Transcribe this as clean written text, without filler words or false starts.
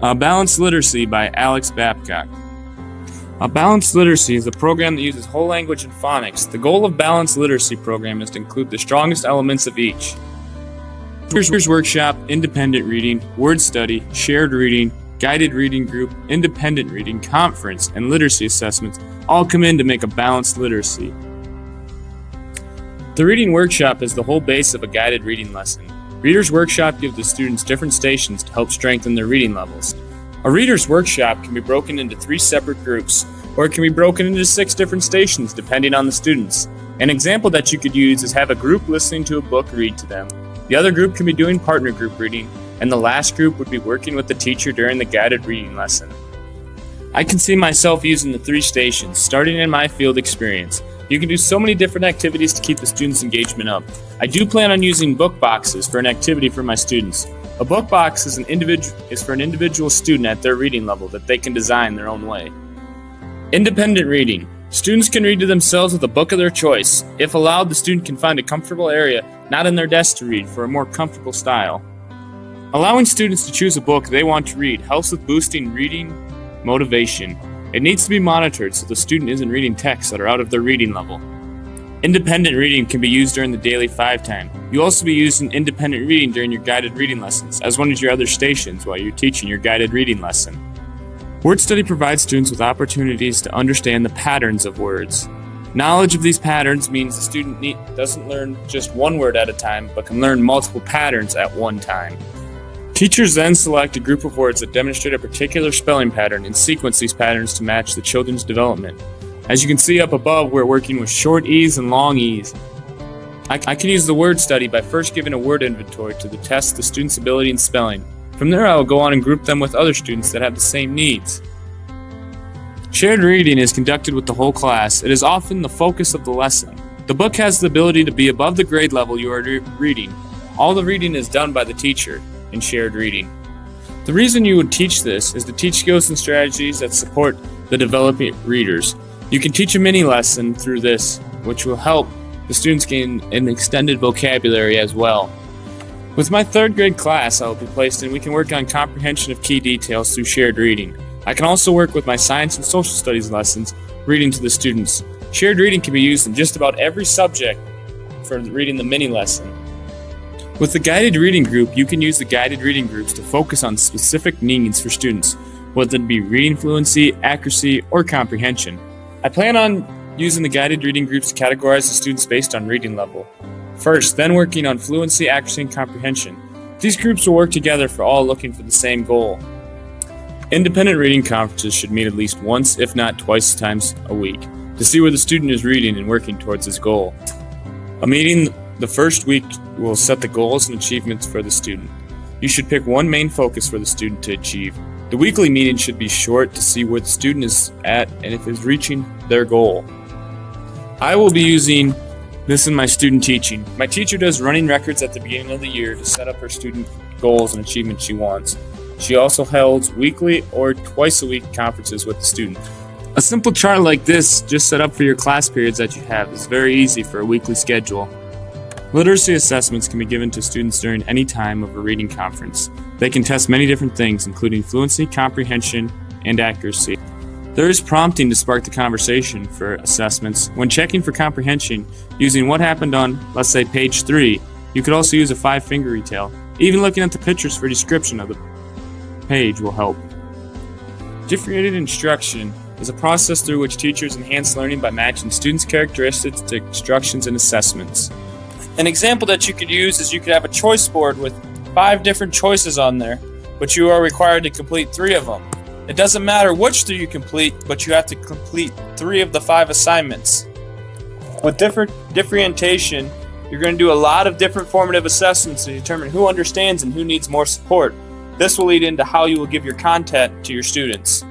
Balanced Literacy by Alex Babcock. Balanced Literacy is a program that uses whole language and phonics. The goal of Balanced Literacy program is to include the strongest elements of each. Readers Workshop, Independent Reading, Word Study, Shared Reading, Guided Reading Group, Independent Reading, Conference, and Literacy Assessments all come in to make a balanced literacy. The Reading Workshop is the whole base of a guided reading lesson. Readers Workshop gives the students different stations to help strengthen their reading levels. A Readers Workshop can be broken into 3 separate groups, or it can be broken into 6 different stations depending on the students. An example that you could use is have a group listening to a book read to them. The other group can be doing partner group reading, and the last group would be working with the teacher during the guided reading lesson. I can see myself using the 3 stations, starting in my field experience. You can do so many different activities to keep the students' engagement up. I do plan on using book boxes for an activity for my students. A book box is for an individual student at their reading level that they can design their own way. Independent reading. Students can read to themselves with a book of their choice. If allowed, the student can find a comfortable area, not in their desk, to read for a more comfortable style. Allowing students to choose a book they want to read helps with boosting reading motivation. It needs to be monitored so the student isn't reading texts that are out of their reading level. Independent reading can be used during the daily 5 time. You'll also be using independent reading during your guided reading lessons as one of your other stations while you're teaching your guided reading lesson. Word study provides students with opportunities to understand the patterns of words. Knowledge of these patterns means the student doesn't learn just one word at a time, but can learn multiple patterns at one time. Teachers then select a group of words that demonstrate a particular spelling pattern and sequence these patterns to match the children's development. As you can see up above, we're working with short E's and long E's. I can use the word study by first giving a word inventory to test the student's ability in spelling. From there, I will go on and group them with other students that have the same needs. Shared reading is conducted with the whole class. It is often the focus of the lesson. The book has the ability to be above the grade level you are reading. All the reading is done by the teacher in shared reading. The reason you would teach this is to teach skills and strategies that support the developing readers. You can teach a mini lesson through this, which will help the students gain an extended vocabulary as well. With my 3rd grade class I will be placed in, we can work on comprehension of key details through shared reading. I can also work with my science and social studies lessons, reading to the students. Shared reading can be used in just about every subject for reading the mini lesson. With the guided reading group, you can use the guided reading groups to focus on specific needs for students, whether it be reading fluency, accuracy, or comprehension. I plan on using the guided reading groups to categorize the students based on reading level. First, then working on fluency, accuracy, and comprehension. These groups will work together for all looking for the same goal. Independent reading conferences should meet at least once, if not twice times a week, to see where the student is reading and working towards his goal. A meeting the first week will set the goals and achievements for the student. You should pick one main focus for the student to achieve. The weekly meeting should be short to see where the student is at and if is reaching their goal. I will be using this in my student teaching. My teacher does running records at the beginning of the year to set up her student goals and achievements she wants. She also holds weekly or twice a week conferences with the student. A simple chart like this, just set up for your class periods that you have, is very easy for a weekly schedule. Literacy assessments can be given to students during any time of a reading conference. They can test many different things, including fluency, comprehension, and accuracy. There is prompting to spark the conversation for assessments. When checking for comprehension, using what happened on, let's say, page 3, you could also use a 5-finger retail. Even looking at the pictures for description of the page will help. Differentiated instruction is a process through which teachers enhance learning by matching students' characteristics to instructions and assessments. An example that you could use is you could have a choice board with 5 different choices on there, but you are required to complete 3 of them. It doesn't matter which 3 you complete, but you have to complete 3 of the 5 assignments. With differentiation, you're going to do a lot of different formative assessments to determine who understands and who needs more support. This will lead into how you will give your content to your students.